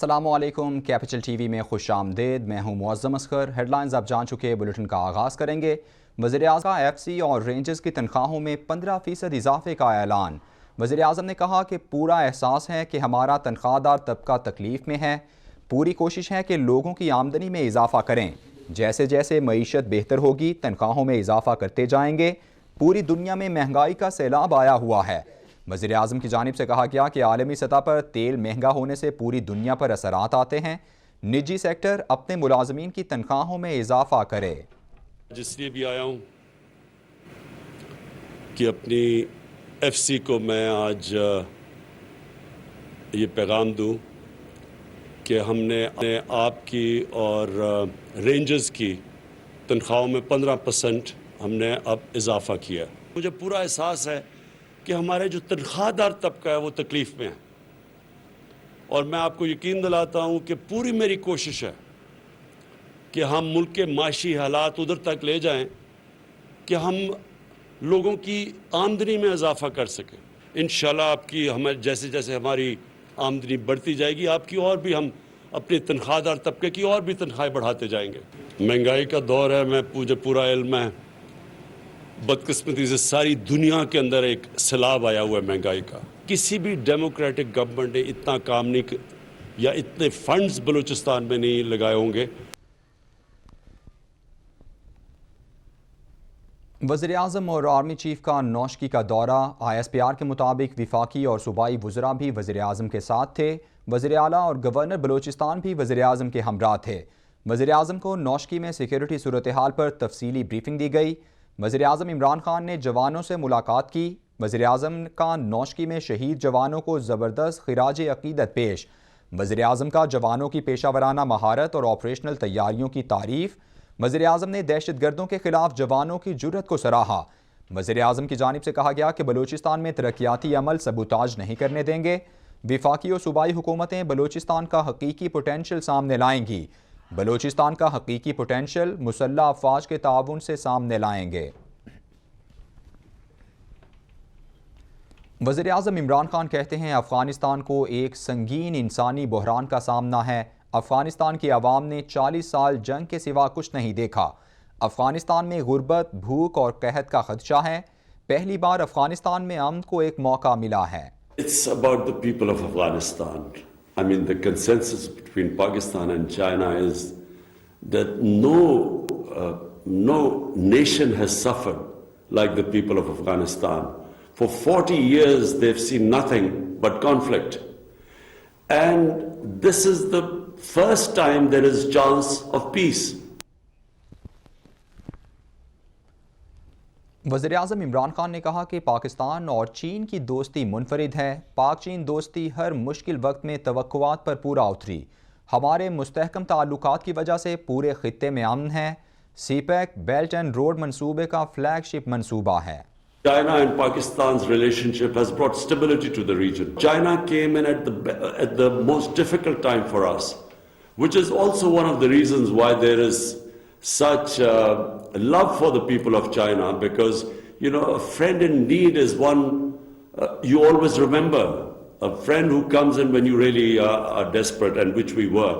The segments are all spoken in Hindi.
अस्सलामुअलैकुम, कैपिटल टीवी में खुशामदीद। मैं हूं मुअज़्ज़म अस्कर। हेडलाइंस आप जान चुके, बुलेटिन का आगाज़ करेंगे। वज़ीर-ए-आज़म का एफसी और रेंजर्स की तनख्वाहों में 15% इजाफे का ऐलान। वज़ीर-ए-आज़म ने कहा कि पूरा एहसास है कि हमारा तनख्वाहदार तबका तकलीफ में है। पूरी कोशिश है कि लोगों की आमदनी में इजाफा करें। जैसे जैसे मईशत बेहतर होगी, तनख्वाहों में इजाफा करते जाएंगे। पूरी दुनिया में महंगाई का सैलाब आया हुआ है। वज़ीर-ए-आज़म की जानिब से कहा गया कि आलमी सतह पर तेल महंगा होने से पूरी दुनिया पर असरात आते हैं। निजी सेक्टर अपने मुलाजमीन की तनख्वाहों में इजाफा करे। इसलिए भी आया हूँ कि अपनी एफसी को मैं आज ये पैगाम दूँ कि हमने आपकी और रेंजर्स की तनख्वाहों में 15% हमने अब इजाफा किया। मुझे पूरा एहसास है कि हमारे जो तनख्वाहदार तबका है वो तकलीफ़ में है, और मैं आपको यकीन दिलाता हूँ कि पूरी मेरी कोशिश है कि हम मुल्क के माशी हालात उधर तक ले जाएं कि हम लोगों की आमदनी में इजाफा कर सकें। इंशाल्लाह आपकी हमें जैसे जैसे हमारी आमदनी बढ़ती जाएगी, आपकी और भी हम अपने तनख्वाहदार तबके की और भी तनख्वाहें बढ़ाते जाएंगे। महंगाई का दौर है, मुझे पूरा इल्म है। बदकिस्मती से सारी दुनिया के अंदर एक सैलाब आया हुआ है महंगाई का। किसी भी डेमोक्रेटिक गवर्नमेंट ने इतना काम नहीं या इतने फंड्स बलूचिस्तान में नहीं लगाए होंगे। वज़ीर-ए-आज़म और आर्मी चीफ का नौशकी का दौरा। ISPR के मुताबिक विफाकी और सूबाई वज़रा भी वज़ीर-ए-आज़म के साथ थे। वज़ीर आला और गवर्नर बलूचिस्तान भी वज़ीर-ए-आज़म के हमरा थे। वज़ीर-ए-आज़म को नौशकी में सिक्योरिटी सूरत हाल पर तफसीली ब्रीफिंग दी गई। वज़ीर-ए-आज़म इमरान खान ने जवानों से मुलाकात की। वज़ीर-ए-आज़म का नौशकी में शहीद जवानों को ज़बरदस्त खिराज अक़ीदत पेश। वज़ीर-ए-आज़म का जवानों की पेशा वराना महारत और ऑपरेशनल तैयारियों की तारीफ़। वज़ीर-ए-आज़म ने दहशतगर्दों के खिलाफ जवानों की जुर्रत को सराहा। वज़ीर-ए-आज़म की जानिब से कहा गया कि बलूचिस्तान में तरक्याती अमल सबूताज नहीं करने देंगे। विफाकी और सूबाई हुकूमतें बलूचिस्तान का हकीकी पोटेंशल सामने लाएंगी। बलूचिस्तान का हकीकी पोटेंशल मुसल्लह अफवाज के ताउन से सामने लाएंगे। वज़ीर-ए-आज़म इमरान खान कहते हैं, अफ़गानिस्तान को एक संगीन इंसानी बहरान का सामना है। अफ़गानिस्तान की आवाम ने 40 साल जंग के सिवा कुछ नहीं देखा। अफ़गानिस्तान में गुर्बत, भूख और कहत का खदशा है। पहली बार अफ़गानिस्तान में अमन को एक मौका मिला है। It's about the people of Afghanistan. I mean, the consensus between Pakistan and China is that no nation has suffered like the people of Afghanistan. For 40 years, they've seen nothing but conflict. And this is the first time there is chance of peace. वज़ीर-ए-आज़म इमरान खान ने कहा कि पाकिस्तान और चीन की दोस्ती मुनफरिद है। पाक चीन दोस्ती हर मुश्किल वक्त में तवक्कुआत पर पूरा उतरी। हमारे मुस्तहकम ताल्लुकात की वजह से पूरे खित्ते में अमन है। सीपैक बेल्ट एंड रोड मंसूबे का फ्लैगशिप मंसूबा है। China and Pakistan's relationship has brought stability to the region. China came in at the most difficult time for us, which is also one of the reasons why there is such love for the people of China, because, you know, a friend in need is one you always remember. A friend who comes in when you really are desperate, and which we were.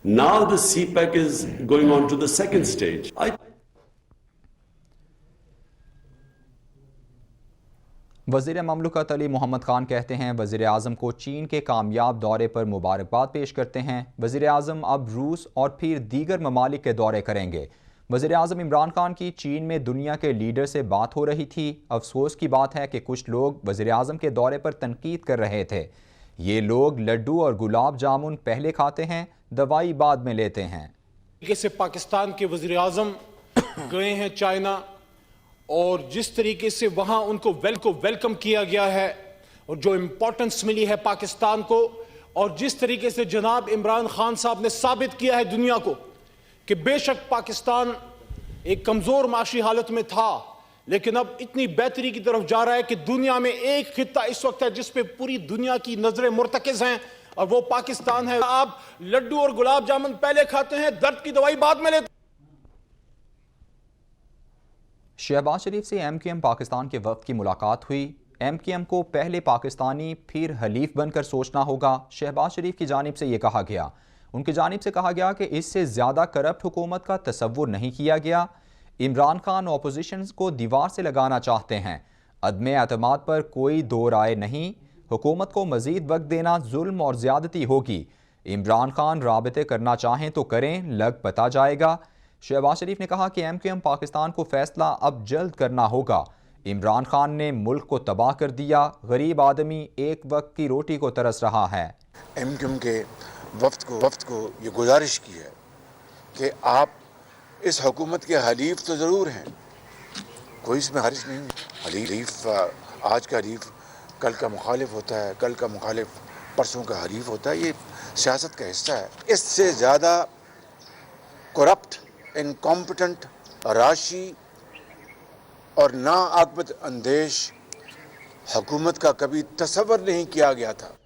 Now the CPEC is going on to the second stage. वज़ीर ममलकत अली मोहम्मद खान कहते हैं, वज़ीर-ए-आज़म को चीन के कामयाब दौरे पर मुबारकबाद पेश करते हैं। वज़ीर-ए-आज़म अब रूस और फिर दीगर ममालिक के दौरे करेंगे। वज़ीर-ए-आज़म इमरान खान की चीन में दुनिया के लीडर से बात हो रही थी। अफसोस की बात है कि कुछ लोग वज़ीर-ए-आज़म के दौरे पर तनकीद कर रहे थे। ये लोग लड्डू और गुलाब जामुन पहले खाते हैं, दवाई बाद में लेते हैं। जैसे पाकिस्तान के वज़ीर-ए-आज़म गए हैं चाइना, और जिस तरीके से वहां उनको वेलकम किया गया है, और जो इंपॉर्टेंस मिली है पाकिस्तान को, और जिस तरीके से जनाब इमरान खान साहब ने साबित किया है दुनिया को कि बेशक पाकिस्तान एक कमजोर माशी हालत में था, लेकिन अब इतनी बेहतरी की तरफ जा रहा है कि दुनिया में एक खित्ता इस वक्त है जिस पे पूरी दुनिया की नजरें मुर्तकिज हैं, और वो पाकिस्तान है। आप लड्डू और गुलाब जामुन पहले खाते हैं, दर्द की दवाई बाद में लेते हैं। शहबाज शरीफ से MQM पाकिस्तान के वफ्द की मुलाकात हुई। MKM को पहले पाकिस्तानी फिर हलीफ बनकर सोचना होगा। शहबाज शरीफ की जानिब से ये कहा गया। उनकी जानिब से कहा गया कि इससे ज़्यादा करप्ट हुकूमत का तसव्वुर नहीं किया गया। इमरान खान अपोजिशन को दीवार से लगाना चाहते हैं। अदम एतमाद पर कोई दो राय नहीं। हुकूमत को मज़ीद वक्त देना जुल्म और ज़्यादती होगी। इमरान खान राबते करना चाहें तो करें, लग पता जाएगा। शहबाज शरीफ ने कहा कि MKM पाकिस्तान को फैसला अब जल्द करना होगा। इमरान खान ने मुल्क को तबाह कर दिया। गरीब आदमी एक वक्त की रोटी को तरस रहा है। MKM के वफ्द को ये गुजारिश की है कि आप इस हुकूमत के हलीफ तो ज़रूर हैं, कोई इसमें हर्ज नहीं। हलीफ आज का हलीफ कल का मुखालिफ होता है, कल का मुखालिफ परसों का हलीफ होता है। ये सियासत का हिस्सा है। इससे ज़्यादा करप्ट, इनकॉम्पिटेंट, राशि और नाआकबत अंदेश हुकूमत का कभी तसव्वुर नहीं किया गया था।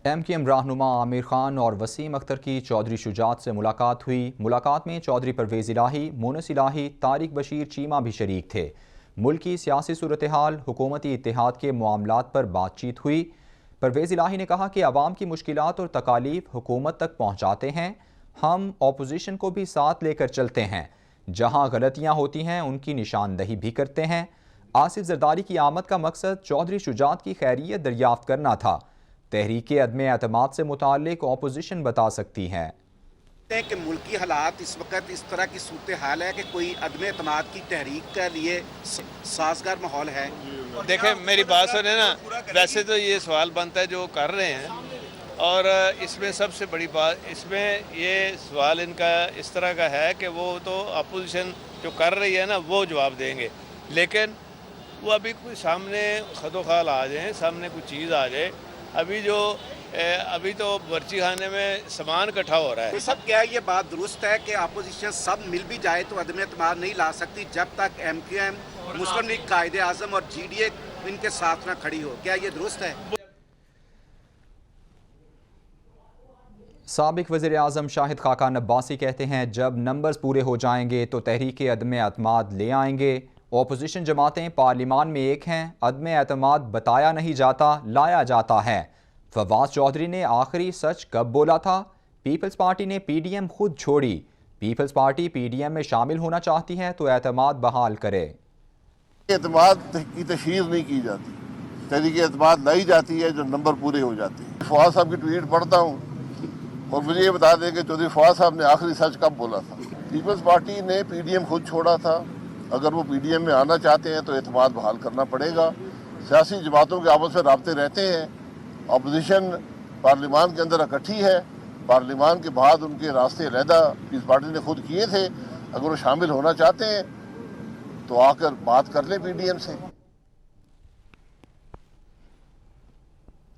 MKM रहनुमा आमिर खान और वसीम अख्तर की चौधरी शुजात से मुलाकात हुई। मुलाकात में चौधरी परवेज़ इलाही, मोनस इलाही, तारिक बशीर चीमा भी शरीक थे। मुल्क की सियासी सूरत हाल, हुकूमती इत्तेहाद के मामलात पर बातचीत हुई। परवेज़ इलाही ने कहा कि आवाम की मुश्किलात और तकालीफ हुकूमत तक पहुँचाते हैं। हम अपोजिशन को भी साथ लेकर चलते हैं। जहाँ गलतियाँ होती हैं उनकी निशानदही भी करते हैं। आसिफ जरदारी की आमद का मकसद चौधरी शुजात की खैरियत दरियाफ्त करना था। तहरीक अदम एतमाद से मुताल्लिक अपोजिशन बता सकती है कि मुल्की हालात इस वक्त इस तरह की सूरत हाल है कि कोई अदम एतमाद की तहरीक के लिए साजगार माहौल है। देखें, मेरी बात सुने ना, वैसे तो ये सवाल बनता है जो कर रहे हैं, और इसमें सबसे बड़ी बात, इसमें ये सवाल इनका इस तरह का है कि वो तो अपोजिशन जो कर रही है ना वो जवाब देंगे, लेकिन वो अभी कोई सामने खदोखाल आ जाए, सामने कोई चीज़ आ जाए। अभी तो बर्ची खाने में सामान इकट्ठा हो रहा है। सब क्या ये बात दुरुस्त है कि अपोजिशन सब मिल भी जाए तो अदम एतमाद नहीं ला सकती जब तक MKM, मुस्लिम लीग, कायदे आज़म और GDA इनके साथ ना खड़ी हो। क्या ये दुरुस्त है? साबिक वज़ीर आज़म शाहिद खाकान अब्बासी कहते हैं जब नंबर्स पूरे हो जाएंगे तो तहरीक अदम एतमाद ले आएंगे। अपोजिशन जमातें पार्लिमान में एक हैं। अदम एतमाद बताया नहीं जाता, लाया जाता है। फवाद चौधरी ने आखिरी सच कब बोला था? पीपल्स पार्टी ने PDM खुद छोड़ी। पीपल्स पार्टी PDM में शामिल होना चाहती है तो एतमाद बहाल करे। एतमाद की तशहीर नहीं की जाती, तहरीक एतमाद लाई जाती है जो नंबर पूरे हो जाते हैं। फवाद साहब की ट्वीट पढ़ता हूँ और मुझे ये बता दें कि चौधरी फवाद साहब ने आखिरी सच कब बोला था। पीपल्स पार्टी ने PDM खुद छोड़ा था। अगर वो PDM में आना चाहते हैं तो एतमाद बहाल करना पड़ेगा। सियासी जमातों के आपस में राब्ते रहते हैं। अपोजिशन पार्लिमान के अंदर इकट्ठी है। पार्लिमान के बाद उनके रास्ते अलहदा पीपल्स पार्टी ने खुद किए थे। अगर वो शामिल होना चाहते हैं तो आकर बात कर ले PDM से।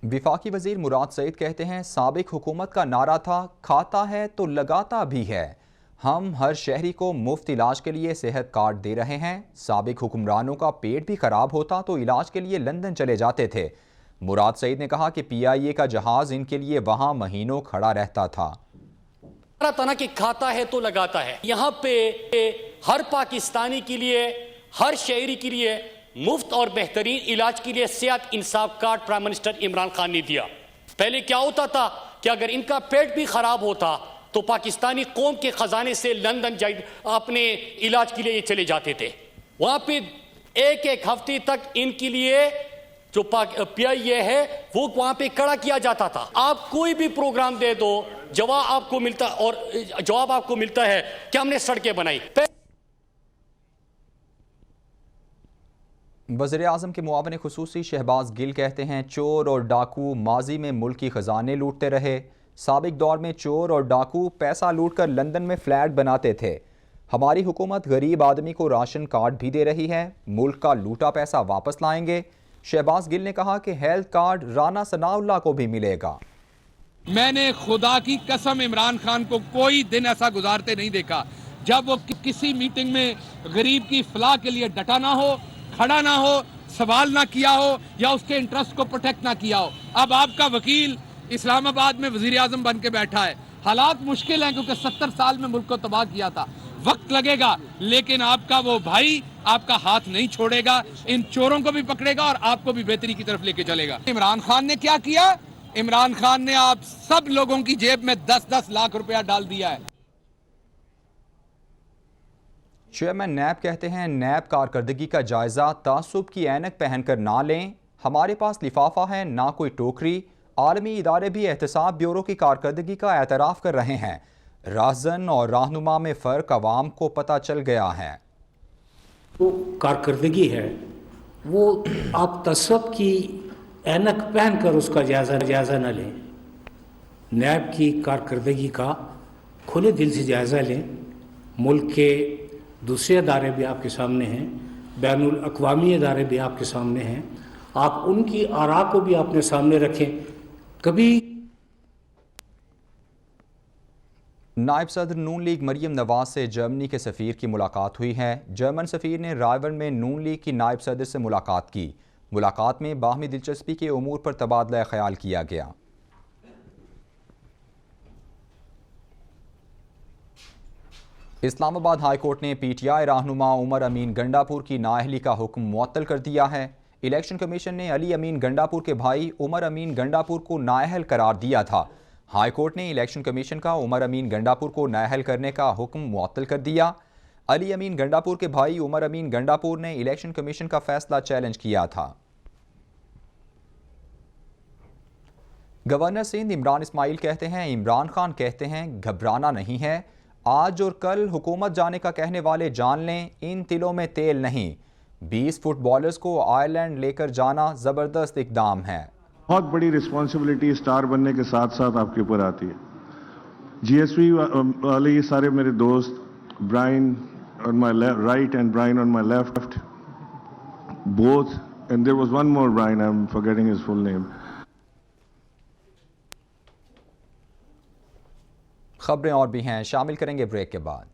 विफाकी वजीर मुराद सईद कहते हैं साबिक हुकूमत का नारा था खाता है तो लगाता भी है। हम हर शहरी को मुफ्त इलाज के लिए सेहत कार्ड दे रहे हैं। साबिक हुक्मरानों का पेट भी खराब होता तो इलाज के लिए लंदन चले जाते थे। मुराद सईद ने कहा कि PIA का जहाज इनके लिए वहां महीनों खड़ा रहता था। तना कि खाता है तो लगाता है। यहाँ पे हर पाकिस्तानी के लिए, हर शहरी के लिए मुफ्त और बेहतरीन इलाज के लिए Sehat Insaf card prime minister Imran Khan ने दिया। पहले क्या होता था कि अगर इनका पेट भी खराब होता तो पाकिस्तानी कौम के खजाने से लंदन अपने इलाज के लिए चले जाते थे। वहां पे एक एक हफ्ते तक इनके लिए जो PIA है वो वहां पे खड़ा किया जाता था। आप कोई भी प्रोग्राम दे दो, जवाब आपको मिलता है कि हमने सड़कें बनाई। वज़ीर आज़म के मुआविन खुसूसी शहबाज गिल कहते हैं चोर और डाकू माजी में मुल्क की खजाने लूटते रहे। साबिक दौर में चोर और डाकू पैसा लूट कर लंदन में फ्लैट बनाते थे। हमारी हुकूमत गरीब आदमी को राशन कार्ड भी दे रही है। मुल्क का लूटा पैसा वापस लाएंगे। शहबाज गिल ने कहा कि हेल्थ कार्ड राना सनाउल्लाह को भी मिलेगा। मैंने खुदा की कसम इमरान खान को कोई दिन ऐसा गुजारते नहीं देखा जब वो किसी मीटिंग में गरीब की फलाह के लिए डटा ना हो, खड़ा ना हो, सवाल ना किया हो या उसके इंटरेस्ट को प्रोटेक्ट ना किया हो। अब आपका वकील इस्लामाबाद में वजीर आजम बन के बैठा है। हालात मुश्किल हैं क्योंकि 70 साल में मुल्क को तबाह किया था। वक्त लगेगा, लेकिन आपका वो भाई आपका हाथ नहीं छोड़ेगा, इन चोरों को भी पकड़ेगा और आपको भी बेहतरी की तरफ लेके चलेगा। इमरान खान ने क्या किया? इमरान खान ने आप सब लोगों की जेब में 10-10 लाख रुपया डाल दिया है। चेयरमैन नैब कहते हैं नैब कारकर्दगी का जायजा तासुब की ऐनक पहनकर ना लें। हमारे पास लिफाफा है ना कोई टोकरी। आलमी इदारे भी एहतसाब ब्यूरो की कारकर्दगी का एतराफ़ कर रहे हैं। राहजन और रहनुमा में फ़र्क आवाम को पता चल गया है। वो कारकर्दगी है, वो आप तसव्वुफ की ऐनक पहनकर उसका जायज़ा न लें। नैब की कारकर्दगी का खुले दिल से जायज़ा लें। मुल्क के दूसरे अदारे भी आपके सामने हैं, बैनुल अक़वामी अदारे भी आपके सामने हैं। आप उनकी आरा को भी अपने सामने रखें। कभी नायब सदर नून लीग मरियम नवाज से जर्मनी के सफ़ीर की मुलाकात हुई है। जर्मन सफ़ीर ने रायवन में नून लीग की नायब सदर से मुलाकात की। मुलाकात में बाहमी दिलचस्पी के उमूर पर तबादला ख्याल किया गया। इस्लामाबाद हाई कोर्ट ने PTI रहनुमा उमर अमीन गंडापुर की नाअहली का हुक्म मुअत्तल कर दिया है। इलेक्शन कमीशन ने अली अमीन गंडापुर के भाई उमर अमीन गंडापुर को नाअहल करार दिया था। हाई कोर्ट ने इलेक्शन कमीशन का उमर अमीन गंडापुर को नाअहल करने का हुक्म मुअत्तल कर दिया। अली अमीन गंडापुर के भाई उमर अमीन गंडापुर ने इलेक्शन कमीशन का फैसला चैलेंज किया था। गवर्नर सिंध इमरान इस्माइल कहते हैं इमरान खान कहते हैं घबराना नहीं है। आज और कल हुकूमत जाने का कहने वाले जान लें, इन तिलों में तेल नहीं। 20 फुटबॉलर्स को आयरलैंड लेकर जाना ज़बरदस्त इकदाम है। बहुत बड़ी रिस्पॉन्सिबिलिटी स्टार बनने के साथ साथ आपके ऊपर आती है। GSV वाले ये सारे मेरे दोस्त, Brian on my right and Brian on my left, both, and there was one more Brian, I am forgetting his full name. खबरें और भी हैं, शामिल करेंगे ब्रेक के बाद।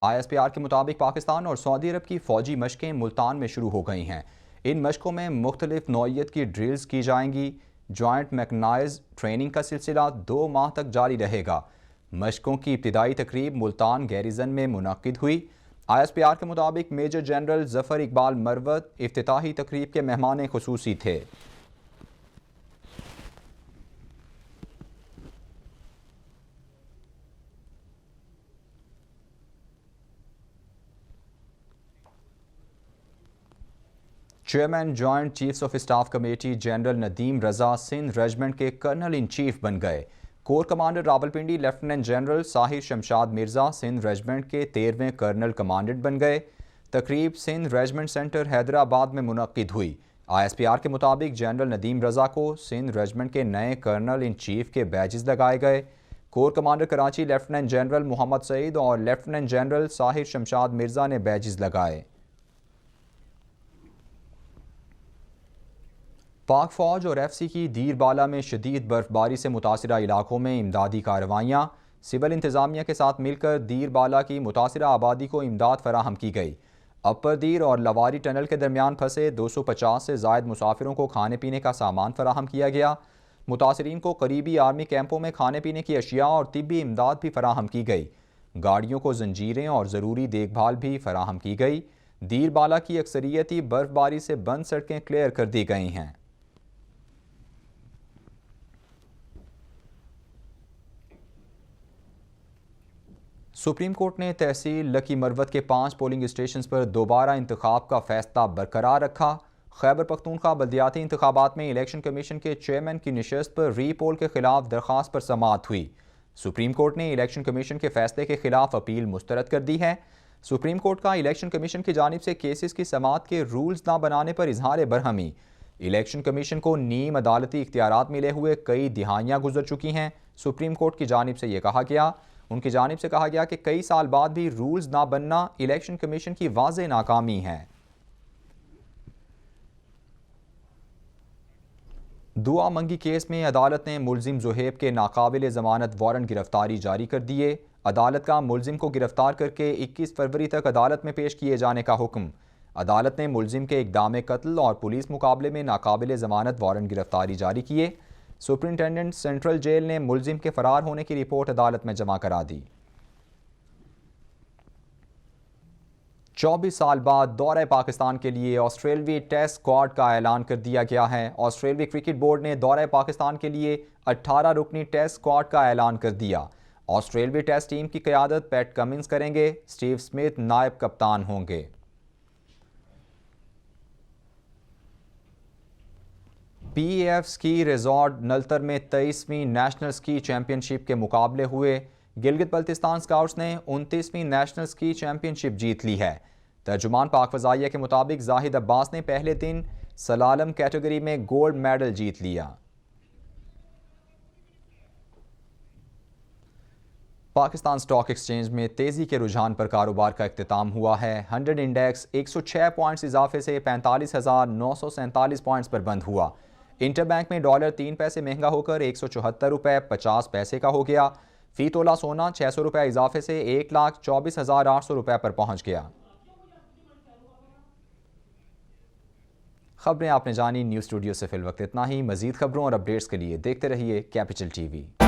ISPR के मुताबिक पाकिस्तान और सऊदी अरब की फ़ौजी मशकें मुल्तान में शुरू हो गई हैं। इन मशकों में मुख्तलिफ नौइयत की ड्रिल्स की जाएंगी। जॉइंट मैकनाइज्ड ट्रेनिंग का सिलसिला 2 माह तक जारी रहेगा। मशकों की इब्तिदाई तकरीब मुल्तान गैरिजन में मुनक्किद हुई। ISPR के मुताबिक मेजर जनरल जफ़र इकबाल मरवत इफ्तिताही तकरीब के मेहमान खुसूसी थे। Chairman joint chiefs of staff committee general Nadeem Raza Sindh regiment के कर्नल इन चीफ बन गए। Corps commander Rawalpindi lieutenant general Sahir Shamshad Mirza Sindh regiment के 13वें कर्नल कमांडेंट बन गए। तकरीब सिंध रेजिमेंट सेंटर हैदराबाद में मुनक्किद हुई। ISPR के मुताबिक जनरल नदीम रजा को सिंध रेजिमेंट के नए कर्नल इन चीफ के बैजेस लगाए गए। Corps commander Karachi lieutenant general Mohammad Saeed और लेफ्टिनेंट जनरल साहिर शमशाद मिर्ज़ा ने बैजेस लगाए। पाक फौज और FC की दीरबाला में शदीद बर्फबारी से मुतासिरा इलाकों में इमदादी कार्रवाइयाँ। सिविल इंतज़ामिया के साथ मिलकर दीरबाला की मुतासिरा आबादी को इमदाद फराहम की गई। अपर दीर और लवारी टनल के दरमियान फंसे 250 से ज़ायद मुसाफिरों को खाने पीने का सामान फराहम किया गया। मुतासिरीन को करीबी आर्मी कैंपों में खाने पीने की अशिया और तिब्बी इमदाद भी फराहम की गई। गाड़ियों को जंजीरें और ज़रूरी देखभाल भी फराहम की गई। दीरबाला की अक्सरियती बर्फबारी से बंद सड़कें क्लियर कर दी गई हैं। सुप्रीम कोर्ट ने तहसील लकी मरवत के 5 पोलिंग स्टेशन पर दोबारा इंतखाब का फैसला बरकरार रखा। खैबर पख्तूनख्वा बल्दियाती इंतखाबात में इलेक्शन कमीशन के चेयरमैन की निशस्त पर री पोल के खिलाफ दरख्वास्त पर समाअत हुई। सुप्रीम कोर्ट ने इलेक्शन कमीशन के फैसले के खिलाफ अपील मुस्तरद कर दी है। सुप्रीम कोर्ट का इलेक्शन कमीशन की जानिब से केसेस की समाअत के रूल्स ना बनाने पर इजहार बरहमी। इलेक्शन कमीशन को नीम अदालती इख्तियारात मिले हुए कई दिहाइयाँ गुजर चुकी हैं। सुप्रीम कोर्ट की जानिब से यह कहा गया उनकी जानिब से कहा गया कि कई साल बाद भी रूल्स ना बनना इलेक्शन कमीशन की वाज़ेह नाकामी है। दुआ मंगी केस में अदालत ने मुलजिम ज़ुहैब के नाकाबिल ज़मानत वारंट गिरफ्तारी जारी कर दिए। अदालत का मुलजिम को गिरफ्तार करके 21 फरवरी तक अदालत में पेश किए जाने का हुक्म। अदालत ने मुलजिम के इक़दाम कत्ल और पुलिस मुकाबले में नाकाबिल ज़मानत वारंट गिरफ्तारी जारी किए। सुपरिंटेंडेंट सेंट्रल जेल ने मुलजिम के फरार होने की रिपोर्ट अदालत में जमा करा दी। 24 साल बाद दौरे पाकिस्तान के लिए ऑस्ट्रेलवी टेस्ट स्क्वाड का ऐलान कर दिया गया है। ऑस्ट्रेलवी क्रिकेट बोर्ड ने दौरे पाकिस्तान के लिए 18 रुकनी टेस्ट स्क्वाड का ऐलान कर दिया। ऑस्ट्रेलवी टेस्ट टीम की क़यादत पैट कमिंस करेंगे। स्टीव स्मिथ नायब कप्तान होंगे। PEF स्की रिजॉर्ट नलतर में 23वीं नेशनल स्की चैंपियनशिप के मुकाबले हुए। गिलगित बल्तिस्तान स्काउट्स ने 29वीं नेशनल स्की चैंपियनशिप जीत ली है। तर्जुमान पाक फ़ज़ाइया के मुताबिक जाहिद अब्बास ने पहले दिन सलालम कैटेगरी में गोल्ड मेडल जीत लिया। पाकिस्तान स्टॉक एक्सचेंज में तेज़ी के रुझान पर कारोबार का इख्तिताम हुआ है। 100 इंडेक्स 106 पॉइंट्स इजाफे से 45,947 पॉइंट्स पर बंद हुआ। इंटरबैंक में डॉलर 3 पैसे महंगा होकर 174 रुपये 50 पैसे का हो गया। फ़ी तोला सोना 600 रुपये इजाफे से 1,24,800 रुपये पर पहुँच गया। खबरें आपने जानी। न्यूज़ स्टूडियो से फिल वक्त इतना ही। मज़ीद खबरों और अपडेट्स के लिए देखते रहिए कैपिटल TV।